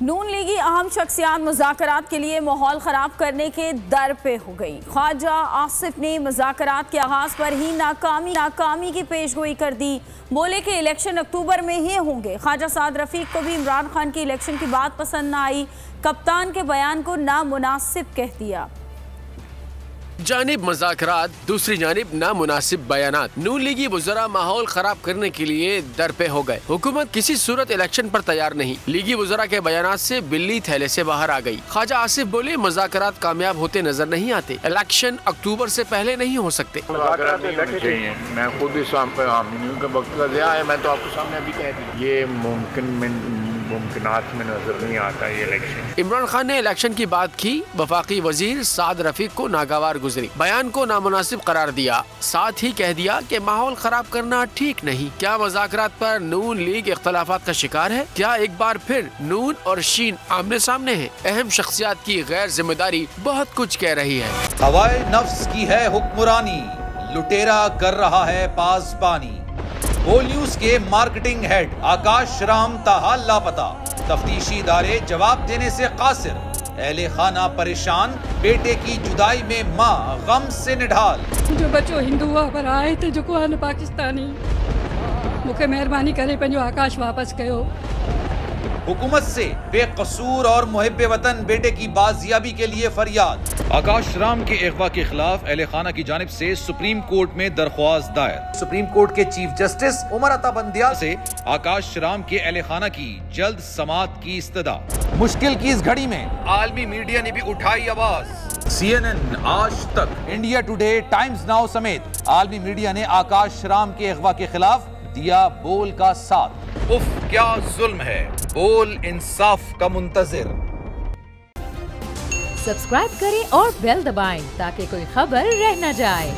नून लीगी अहम शख्सियात मुज़ाकरात के लिए माहौल ख़राब करने के दर पे हो गई। ख्वाजा आसिफ ने मुज़ाकरात के आगाज़ पर ही नाकामी की पेशगोई कर दी। बोले कि इलेक्शन अक्टूबर में ही होंगे। ख्वाजा साद रफ़ीक को भी इमरान खान की इलेक्शन की बात पसंद न आई। कप्तान के बयान को नामुनासिब कह दिया। जानिब मुज़ाकरात, दूसरी जानिब नामुनासिब बयानात। नून लीगी वज़रा माहौल खराब करने के लिए दर पे हो गए। हुकूमत किसी सूरत इलेक्शन पर तैयार नहीं। लीगी वज़रा के बयानात से बिल्ली थैले से बाहर आ गई। ख्वाजा आसिफ बोले मुज़ाकरात कामयाब होते नजर नहीं आते। इलेक्शन अक्टूबर से पहले नहीं हो सकते। मैं खुद इस वक्त का दिया है, मैं तो आपके सामने अभी कह दी, ये मुमकिनात में नजर नहीं आता ये इलेक्शन। इमरान खान ने इलेक्शन की बात की। वफाकी वजीर साद रफीक को नागवार गुजरी। बयान को नामुनासिब करार दिया। साथ ही कह दिया कि माहौल खराब करना ठीक नहीं। क्या मुज़ाकरात पर नून लीग इख्तलाफात का शिकार है? क्या एक बार फिर नून और शीन आमने सामने है? अहम शख्सियात की गैर जिम्मेदारी बहुत कुछ कह रही है। हवाए नफ्स की है हुक्मरानी, लुटेरा कर रहा है पासबानी। बोल न्यूज के मार्केटिंग हेड आकाश राम ताहा लापता। तफ्तीशी इदारे जवाब देने से कासिर। अहले खाना परेशान, बेटे की जुदाई में माँ गम से निढाल। जो बच्चो हिंदू हुआ पर आए थे जो को पाकिस्तानी, मुझे मेहरबानी करे पंजो आकाश वापस कयो। हुकूमत से बेकसूर और मुहिब्बे वतन बेटे की बाजियाबी के लिए फरियाद। आकाश राम के अगवा के खिलाफ अहले खाना की जानिब से सुप्रीम कोर्ट में दरख्वास्त दायर। सुप्रीम कोर्ट के चीफ जस्टिस उमर अता बंदियाल से आकाश राम के अहले खाना की जल्द समाअत की इस्तदा। मुश्किल की इस घड़ी में आलमी मीडिया ने भी उठाई आवाज। CNN, आज तक, इंडिया टुडे, टाइम्स नाउ समेत आलमी मीडिया ने आकाश राम के अगवा के खिलाफ दिया बोल का साथ। उफ क्या जुल्म है, बोल इंसाफ का मुंतजिर। सब्सक्राइब करें और बेल दबाएं ताकि कोई खबर रह न जाए।